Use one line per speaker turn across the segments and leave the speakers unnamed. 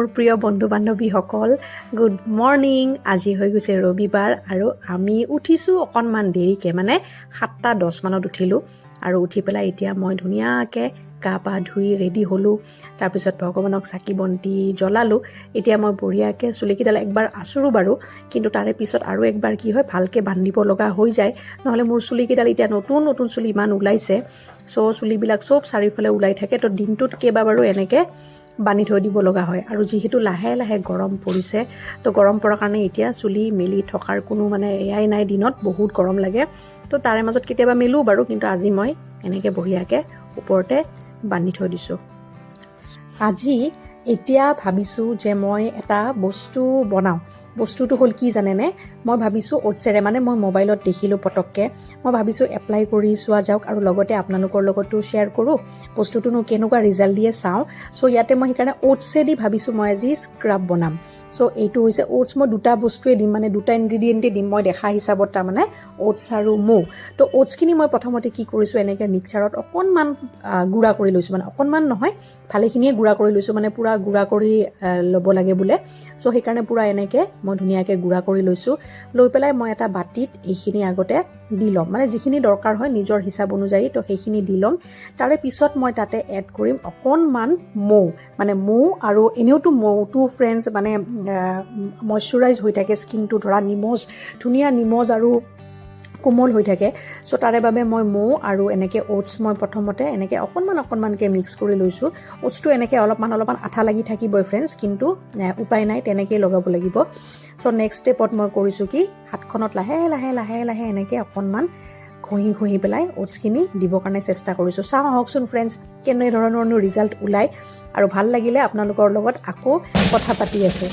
মোৰ প্ৰিয় বন্ধু বান্ধৱীসকল গুড মৰ্নিং আজি হৈ গৈছে ৰবিবাৰ আৰু আমি উঠিছোঁ অকণমান দেৰিকৈ মানে 7:10 মানত উঠিলোঁ আৰু উঠি পেলাই এতিয়া মই ধুনীয়াকৈ গা পা ধুই ৰেডি হ'লোঁ তাৰপিছত ভগৱানক চাকি বন্তি জ্বলালোঁ এতিয়া মই বঢ়িয়াকৈ চুলিকেইডাল একবাৰ আঁচুৰো বাৰু কিন্তু তাৰে পিছত আৰু একবাৰ কি হয় ভালকৈ বান্ধিব লগা হৈ যায় নহ'লে মোৰ চুলিকেইডাল এতিয়া নতুন নতুন চুলি ইমান ওলাইছে চুলিবিলাক চব চাৰিওফালে ওলাই থাকে তো দিনটোত কেইবাবাৰো এনেকৈ বান্ধি থৈ দিব লগা হয় আৰু যিহেতু লাহে লাহে গৰম পৰিছে তো গৰম পৰাৰ কাৰণে এতিয়া চুলি মেলি থকাৰ কোনো মানে এয়াই নাই দিনত বহুত গৰম লাগে তো তাৰে মাজত কেতিয়াবা মেলোঁ বাৰু কিন্তু আজি মই এনেকৈ বঢ়িয়াকৈ ওপৰতে বান্ধি থৈ দিছোঁ আজি এতিয়া ভাবিছোঁ যে মই এটা বস্তু বনাওঁ বস্তুটো হ'ল কি জানেনে মই ভাবিছোঁ অ'টছেৰে মানে মই মোবাইলত দেখিলোঁ পটককৈ মই ভাবিছোঁ এপ্লাই কৰি চোৱা যাওক আৰু লগতে আপোনালোকৰ লগতো শ্বেয়াৰ কৰোঁ বস্তুটোনো কেনেকুৱা ৰিজাল্ট দিয়ে চাওঁ চ' ইয়াতে মই সেইকাৰণে অ'টছেদি ভাবিছোঁ মই আজি স্ক্ৰাব বনাম চ' এইটো হৈছে অ'টছ মই দুটা বস্তুৱে দিম মানে দুটা ইনগ্ৰিডিয়েণ্টেই দিম মই দেখা হিচাপত তাৰমানে অ'টছ আৰু মৌ তো অ'টছখিনি মই প্ৰথমতে কি কৰিছোঁ এনেকৈ মিক্সাৰত অকণমান গুড়া কৰি লৈছোঁ মানে অকণমান নহয় ভালেখিনিয়ে গুড়া কৰি লৈছোঁ মানে পূৰা গুড়া কৰি ল'ব লাগে বোলে চ' সেইকাৰণে পূৰা এনেকৈ মই ধুনীয়াকৈ গুড়া কৰি লৈছোঁ লৈ পেলাই মই এটা বাতিত এইখিনি আগতে দি ল'ম মানে যিখিনি দৰকাৰ হয় নিজৰ হিচাপ অনুযায়ী তো সেইখিনি দি ল'ম তাৰে পিছত মই তাতে এড কৰিম অকণমান মৌ আৰু এনেওতো মৌটো ফ্ৰেণ্ডছ মানে মইশ্চাৰাইজ হৈ থাকে স্কিনটো ধৰা ধুনীয়া নিমজ আৰু কোমল হৈ থাকে চ' তাৰে বাবে মই মৌ আৰু এনেকৈ অ'টছ মই প্ৰথমতে এনেকৈ অকণমানকৈ মিক্স কৰি লৈছোঁ অ'টছটো এনেকৈ অলপমান আঠা লাগি থাকিবই ফ্ৰেণ্ডছ কিন্তু উপায় নাই তেনেকৈয়ে লগাব লাগিব চ' নেক্সট ষ্টেপত মই কৰিছোঁ কি হাতখনত লাহে লাহে এনেকৈ অকণমান ঘঁহি পেলাই অ'টছখিনি দিবৰ কাৰণে চেষ্টা কৰিছোঁ চাওঁ আহকচোন ফ্ৰেণ্ডছ কেনেধৰণৰ ৰিজাল্ট ওলায় আৰু ভাল লাগিলে আপোনালোকৰ লগত আকৌ কথা পাতি আছোঁ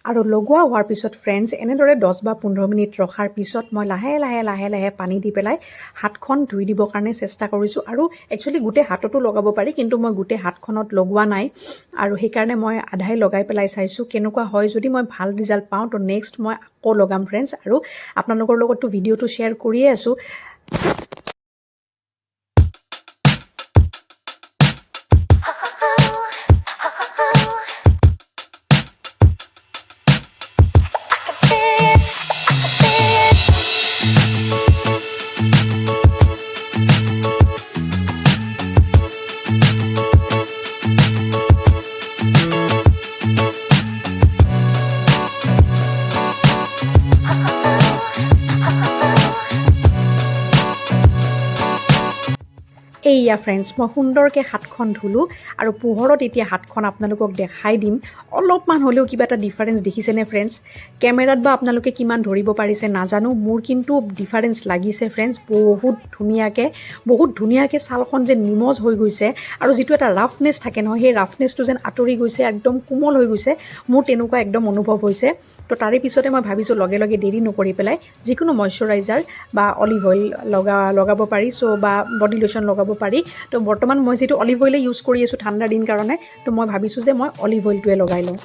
আৰু লগোৱা হোৱাৰ পিছত ফ্ৰেণ্ডছ এনেদৰে 10 বা 15 মিনিট ৰখাৰ পিছত মই লাহে লাহে পানী দি পেলাই হাতখন ধুই দিবৰ কাৰণে চেষ্টা কৰিছোঁ আৰু একচুৱেলি গোটেই হাততো লগাব পাৰি কিন্তু মই গোটেই হাতখনত লগোৱা নাই আৰু সেইকাৰণে মই আধাই লগাই পেলাই চাইছোঁ কেনেকুৱা হয় যদি মই ভাল ৰিজাল্ট পাওঁ তো নেক্সট মই আকৌ লগাম ফ্ৰেণ্ডছ আৰু আপোনালোকৰ লগততো ভিডিঅ'টো শ্বেয়াৰ কৰিয়ে আছোঁ এইয়া ফ্ৰেণ্ডছ মই সুন্দৰকৈ হাতখন ধুলোঁ আৰু পোহৰত এতিয়া হাতখন আপোনালোকক দেখাই দিম অলপমান হ'লেও কিবা এটা ডিফাৰেঞ্চ দেখিছেনে ফ্ৰেণ্ডছ কেমেৰাত বা আপোনালোকে কিমান ধৰিব পাৰিছে নাজানো মোৰ কিন্তু ডিফাৰেঞ্চ লাগিছে ফ্ৰেণ্ডছ বহুত ধুনীয়াকৈ ছালখন যেন নিমজ হৈ গৈছে আৰু যিটো এটা ৰাফনেছ থাকে নহয় সেই ৰাফনেছটো যেন আঁতৰি গৈছে একদম কোমল হৈ গৈছে মোৰ তেনেকুৱা একদম অনুভৱ হৈছে তো তাৰে পিছতে মই ভাবিছোঁ লগে দেৰি নকৰি পেলাই যিকোনো মইশ্চাৰাইজাৰ বা অলিভ অইল লগাব পাৰি চ' বা বডি লোশ্যন লগাব পাৰি তো বৰ্তমান মই যিটো অলিভ অইলে ইউজ কৰি আছোঁ ঠাণ্ডাৰ দিন কাৰণে তো মই ভাবিছোঁ যে মই অলিভ অইলটোৱে লগাই লওঁ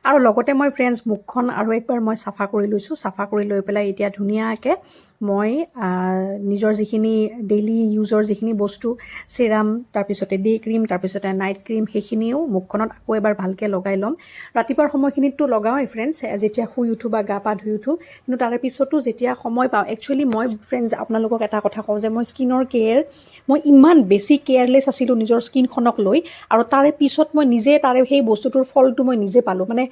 আৰু লগতে মই ফ্ৰেণ্ডছ মুখখন আৰু একবাৰ মই চাফা কৰি লৈছোঁ চাফা কৰি লৈ পেলাই এতিয়া ধুনীয়াকৈ মই নিজৰ যিখিনি ডেইলি ইউজৰ যিখিনি বস্তু চিৰাম তাৰপিছতে ডে ক্ৰীম তাৰপিছতে নাইট ক্ৰীম সেইখিনিও মুখখনত আকৌ এবাৰ ভালকৈ লগাই ল'ম ৰাতিপুৱাৰ সময়খিনিততো লগাওঁৱেই ফ্ৰেণ্ডছ যেতিয়া শুই উঠোঁ বা গা পা ধুই উঠোঁ কিন্তু তাৰে পিছতো যেতিয়া সময় পাওঁ একচুৱেলি মই ফ্ৰেণ্ডছ আপোনালোকক এটা কথা কওঁ যে মই স্কিনৰ কেয়াৰ মই ইমান বেছি কেয়াৰলেছ আছিলোঁ নিজৰ স্কিনখনক লৈ আৰু তাৰে পিছত মই নিজে সেই বস্তুটোৰ ফলটো মই নিজে পালোঁ মানে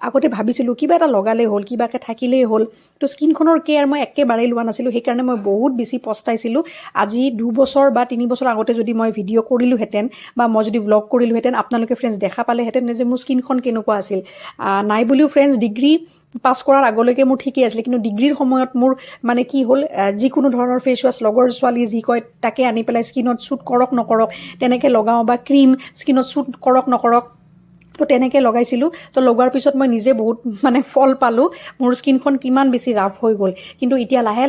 আগতে ভাবিছিলোঁ কিবা এটা লগালেই হ'ল, কিবাকৈ থাকিলেই হ'ল, তো স্কিনখনৰ কেয়াৰ মই একেবাৰেই লোৱা নাছিলোঁ। সেইকাৰণে মই বহুত বেছি পস্তাইছিলোঁ। আজি 2 বছৰ বা 3 বছৰ আগতে যদি মই ভিডিঅ' কৰিলোহেঁতেন বা মই যদি ভ্লগ কৰিলোহেঁতেন, আপোনালোকে ফ্ৰেণ্ডছ দেখা পালেহেঁতেন যে মোৰ স্কিনখন কেনেকুৱা আছিল। নাই বুলিও ফ্ৰেণ্ডছ ডিগ্ৰী পাছ কৰাৰ আগলৈকে মোৰ ঠিকেই আছিলে, কিন্তু ডিগ্ৰীৰ সময়ত মোৰ মানে কি হ'ল, যিকোনো ধৰণৰ ফেচ ৱাছ লগৰ ছোৱালী যি কয় তাকে আনি পেলাই স্কিনত শ্বুট কৰক নকৰক তেনেকৈ লগাওঁ, বা ক্ৰীম স্কিনত শ্বুট কৰক নকৰক তো তেনেকৈ লগাইছিলোঁ। তো লগোৱাৰ পিছত মই নিজে বহুত মানে ফল পালোঁ, মোৰ স্কিনখন কিমান বেছি ৰাফ হৈ গ'ল। কিন্তু এতিয়া লাহে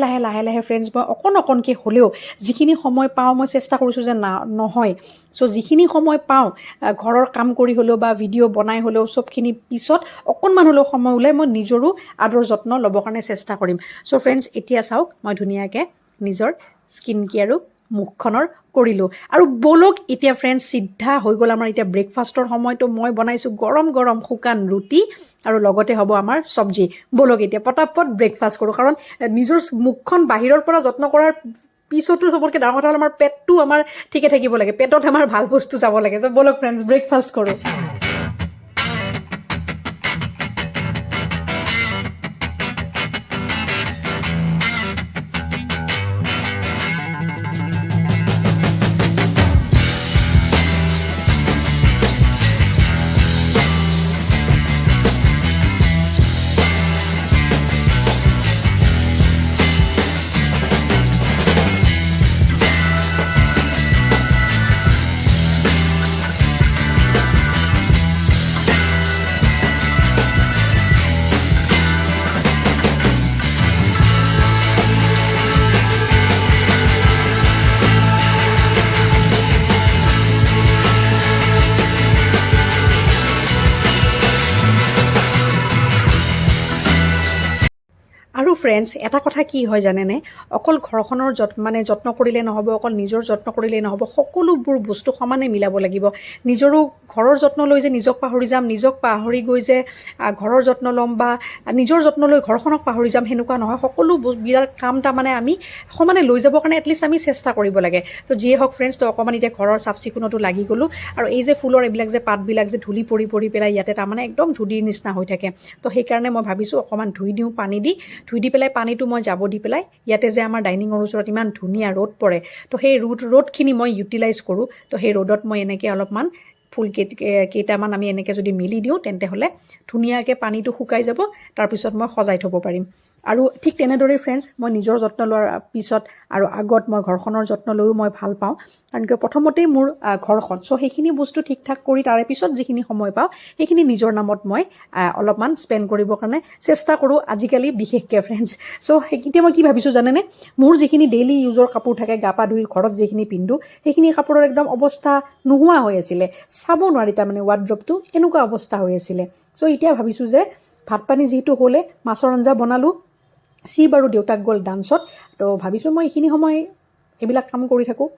লাহে ফ্ৰেণ্ডছ মই অকণকৈ হ'লেও যিখিনি সময় পাওঁ মই চেষ্টা কৰিছোঁ যে নহয়। চ' যিখিনি সময় পাওঁ ঘৰৰ কাম কৰি হ'লেও বা ভিডিঅ' বনাই হ'লেও চবখিনি পিছত অকণমান হ'লেও সময় ওলাই মই নিজৰো আদৰ যত্ন ল'বৰ কাৰণে চেষ্টা কৰিম। চ' ফ্ৰেণ্ডছ এতিয়া চাওক মই ধুনীয়াকৈ নিজৰ স্কিন কেয়াৰো মুখখনৰ কৰিলোঁ। আৰু বলক এতিয়া ফ্ৰেণ্ডছ চিধা হৈ গ'ল আমাৰ এতিয়া ব্ৰেকফাষ্টৰ সময়তো মই বনাইছোঁ গৰম গৰম শুকান ৰুটি আৰু লগতে হ'ব আমাৰ চব্জি। বলক এতিয়া পটাপট ব্ৰেকফাষ্ট কৰোঁ, কাৰণ নিজৰ মুখখন বাহিৰৰ পৰা যত্ন কৰাৰ পিছতো চবতকৈ ডাঙৰ কথা হ'ল আমাৰ পেটটো আমাৰ ঠিকে থাকিব লাগে, পেটত আমাৰ ভাল বস্তু যাব লাগে। চ' বলক ফ্ৰেণ্ডছ ব্ৰেকফাষ্ট কৰোঁ। আৰু ফ্ৰেণ্ডছ এটা কথা কি হয় জানেনে, অকল ঘৰখনৰ যত্ন কৰিলে নহ'ব, অকল নিজৰ যত্ন কৰিলেই নহ'ব, সকলোবোৰ বস্তু সমানে মিলাব লাগিব। নিজৰো ঘৰৰ যত্ন লৈ যে নিজক পাহৰি যাম, নিজক পাহৰি গৈ যে ঘৰৰ যত্ন ল'ম বা নিজৰ যত্ন লৈ ঘৰখনক পাহৰি যাম, সেনেকুৱা নহয়। সকলো বিৰাট কাম তাৰমানে আমি সমানে লৈ যাবৰ কাৰণে এটলিষ্ট আমি চেষ্টা কৰিব লাগে। তো যিয়ে হওক ফ্ৰেণ্ডছ, তো অকণমান এতিয়া ঘৰৰ চাফ চিকুণতো লাগি গ'লোঁ। আৰু এই যে ফুলৰ এইবিলাক যে পাতবিলাক যে ধূলি পৰি পেলাই ইয়াতে তাৰমানে একদম ধূলিৰ নিচিনা হৈ থাকে। তো সেইকাৰণে মই ভাবিছোঁ অকণমান ধুই দিওঁ, পানী দি ধুই দি পেলাই পানীটো মই যাব দি পেলাই ইয়াতে যে আমাৰ ডাইনিঙৰ ওচৰত ইমান ধুনীয়া ৰ'দ পৰে, তো সেই ৰ'দখিনি মই ইউটিলাইজ কৰোঁ। তো সেই ৰ'দত মই এনেকৈ অলপমান ফুল কেইটামান আমি এনেকৈ যদি মেলি দিওঁ তেন্তে হ'লে ধুনীয়াকৈ পানীটো শুকাই যাব, তাৰপিছত মই সজাই থ'ব পাৰিম। আৰু ঠিক তেনেদৰে ফ্ৰেণ্ডছ মই নিজৰ যত্ন লোৱাৰ পিছত আৰু আগত মই ঘৰখনৰ যত্ন লৈও মই ভাল পাওঁ, কাৰণ কিয় প্ৰথমতেই মোৰ ঘৰখন। চ' সেইখিনি বস্তু ঠিক ঠাক কৰি তাৰে পিছত যিখিনি সময় পাওঁ সেইখিনি নিজৰ নামত মই অলপমান স্পেণ্ড কৰিবৰ কাৰণে চেষ্টা কৰোঁ আজিকালি বিশেষকৈ ফ্ৰেণ্ডছ। চ' এতিয়া মই কি ভাবিছোঁ জানেনে, মোৰ যিখিনি ডেইলি ইউজৰ কাপোৰ থাকে গা পা ধুই ঘৰত যিখিনি পিন্ধোঁ সেইখিনি কাপোৰৰ একদম অৱস্থা নোহোৱা হৈ আছিলে, চাব নোৱাৰি তাৰমানে ৱাৰ্ড্ৰবটো এনেকুৱা অৱস্থা হৈ আছিলে। চ' এতিয়া ভাবিছোঁ যে ভাত পানী যিহেতু হ'লে, মাছৰ আঞ্জা বনালোঁ, শিৱ আৰু দেউতাক গ'ল ডান্সত, তো ভাবিছোঁ মই এইখিনি সময় এইবিলাক কাম কৰি থাকোঁ।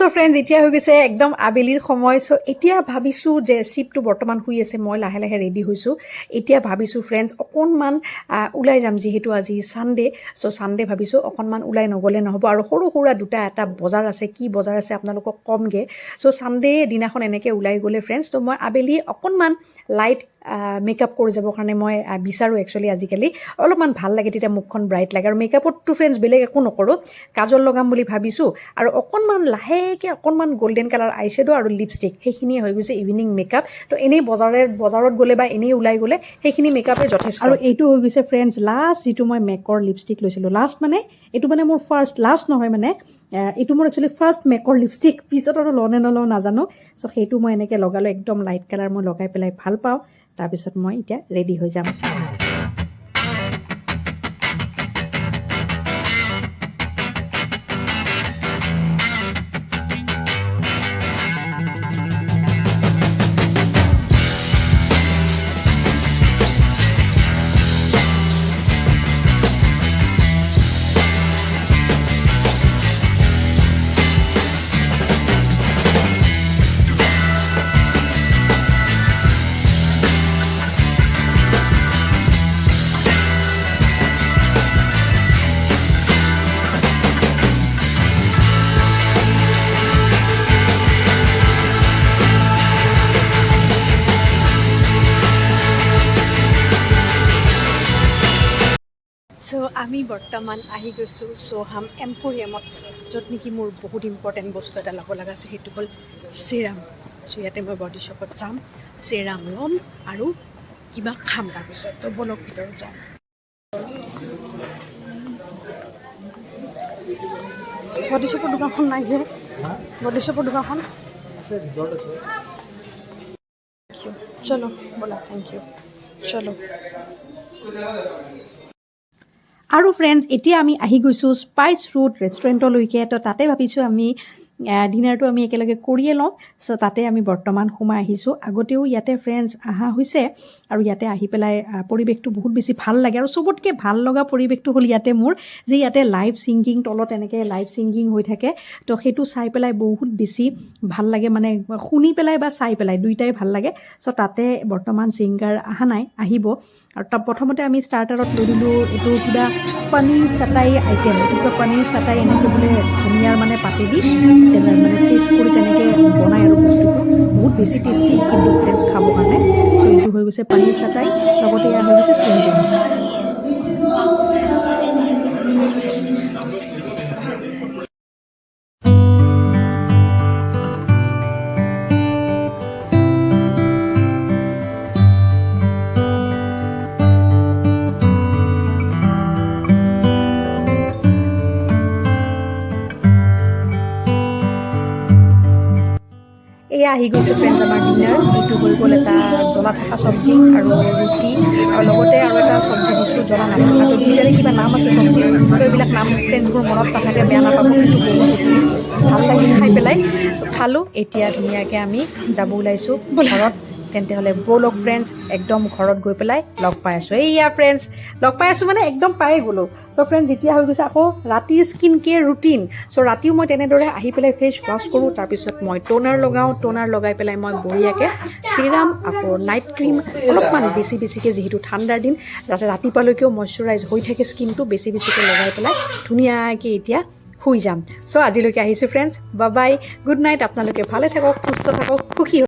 চ' ফ্ৰেণ্ডছ এতিয়া হৈ গৈছে একদম আবেলিৰ সময়। চ' এতিয়া ভাবিছোঁ যে শিৱটো বৰ্তমান শুই আছে, মই লাহে লাহে ৰেডি হৈছোঁ। এতিয়া ভাবিছোঁ ফ্ৰেণ্ডছ অকণমান ওলাই যাম, যিহেতু আজি ছানডে'। চ' ছানডে' ভাবিছোঁ অকণমান ওলাই নগ'লে নহ'ব, আৰু সৰু সুৰা এটা বজাৰ আছে, কি বজাৰ আছে আপোনালোকক কমগৈ। চ' ছানডে' দিনাখন এনেকৈ ওলাই গ'লে ফ্ৰেণ্ডছ, তো মই আবেলি অকণমান লাইট মেকআপ কৰি যাবৰ কাৰণে মই বিচাৰোঁ একচুৱেলি আজিকালি অলপমান ভাল লাগে তেতিয়া মুখখন ব্ৰাইট লাগে আৰু মেকআপততো ফ্ৰেণ্ডছ বেলেগ একো নকৰোঁ কাজল লগাম বুলি ভাবিছোঁ আৰু অকণমান লাহেকৈ অকণমান গল্ডেন কালাৰ আইশ্বেডো আৰু লিপষ্টিক সেইখিনিয়ে হৈ গৈছে ইভিনিং মেকআপ তো এনেই বজাৰত গ'লে বা এনেই ওলাই গ'লে সেইখিনি মেকআপে যথেষ্ট আৰু এইটো হৈ গৈছে ফ্ৰেণ্ডছ লাষ্ট যিটো মই মেকৰ লিপষ্টিক লৈছিলোঁ লাষ্ট মানে এইটো মানে মোৰ ফাৰ্ষ্ট লাষ্ট নহয় মানে এইটো মোৰ একচুৱেলি ফাৰ্ষ্ট মেকৰ লিপষ্টিক পিছত আৰু লওঁ নে নলওঁ নাজানো চ' সেইটো মই এনেকৈ লগালোঁ একদম লাইট কালাৰ মই লগাই পেলাই ভাল পাওঁ তাৰপিছত মই এতিয়া ৰেডি হৈ যাম চ' আমি বৰ্তমান আহি গৈছোঁ সোহাম এম্পৰিয়ামত য'ত নেকি মোৰ বহুত ইম্পৰ্টেণ্ট বস্তু এটা ল'ব লগা আছে সেইটো হ'ল চিৰাম চ' ইয়াতে মই বডি শ্বপত যাম চিৰাম ল'ম আৰু কিবা খাম তাৰপিছত তো বলক ভিতৰত যাম বডি শ্বপৰ দোকানখন নাই যে বডি শ্বপৰ দোকানখন চলো ব'লা থেংক ইউ চলো আৰু ফ্ৰেণ্ডছ এতিয়া আমি আহি গৈছোঁ স্পাইচ ৰুট ৰেষ্টুৰেণ্টলৈকে তো তাতে ভাবিছোঁ আমি ডিনাৰটো আমি একেলগে কৰিয়ে লওঁ চ' তাতে আমি বৰ্তমান সোমাই আহিছোঁ আগতেও ইয়াতে ফ্ৰেণ্ডছ অহা হৈছে আৰু ইয়াতে আহি পেলাই পৰিৱেশটো বহুত বেছি ভাল লাগে আৰু চবতকৈ ভাল লগা পৰিৱেশটো হ'ল ইয়াতে মোৰ যে ইয়াতে লাইভ ছিংগিং তলত এনেকৈ লাইভ ছিংগিং হৈ থাকে তো সেইটো চাই পেলাই বহুত বেছি ভাল লাগে মানে শুনি পেলাই বা চাই পেলাই দুইটাই ভাল লাগে চ' তাতে বৰ্তমান ছিংগাৰ অহা নাই আহিব আৰু তাৰ প্ৰথমতে আমি ষ্টাৰ্টাৰত লৈ দিলোঁ এইটো কিবা পনীৰ চাটাই আইটেম এইটো কিবা পনীৰ চাটাই এনেকৈ বোলে ধুনীয়াৰ মানে পাতি দি মানে টেষ্ট কৰি তেনেকৈ বনায় আৰু বস্তুটো বহুত বেছি টেষ্টি কিন্তু ফ্ৰেণ্ডছ খাবৰ কাৰণে চ' এইটো হৈ গৈছে পনীৰ চাটাই লগতে ইয়াৰ হৈ গৈছে চিংগিং এয়া আহি গৈছে ফ্ৰেণ্ডছ আমাৰ ডিনাৰ এইটো হৈ গ'ল এটা জ্বলা থকা চব্জি আৰু ৰুটি আৰু লগতে আৰু এটা চব্জি দিছোঁ জ্বলা নথকাটো দুইটাৰে কিবা নাম আছে চব্জি তো এইবিলাক নাম ফ্ৰেণ্ডছবোৰ মনত নাথাকে বেয়া নাপাব কিন্তু বহুত বেছি ভাল লাগিল খাই পেলাই তো খালোঁ এতিয়া ধুনীয়াকৈ আমি যাব ওলাইছোঁ ঘৰত তেন্তে হ'লে ব'লক ফ্ৰেণ্ডছ একদম ঘৰত গৈ পেলাই লগ পাই আছোঁ এইয়া ফ্ৰেণ্ডছ লগ পাই আছোঁ মানে একদম পায়ে গ'লোঁ চ' ফ্ৰেণ্ডছ যেতিয়া হৈ গৈছে আকৌ ৰাতিৰ স্কিন কেয়াৰ ৰুটিন চ' ৰাতিও মই তেনেদৰে আহি পেলাই ফেচ ৱাছ কৰোঁ তাৰপিছত মই টোনাৰ লগাওঁ টোনাৰ লগাই পেলাই মই বঢ়িয়াকৈ চিৰাম আকৌ নাইট ক্ৰীম অলপমান বেছিকৈ যিহেতু ঠাণ্ডাৰ দিন যাতে ৰাতিপুৱালৈকেও মইশ্চাৰাইজ হৈ থাকে স্কিনটো বেছিকৈ লগাই পেলাই ধুনীয়াকৈ এতিয়া শুই যাম চ' আজিলৈকে আহিছোঁ friends bye bye good night আপোনালোকে ভালে থাকক সুস্থ থাকক সুখী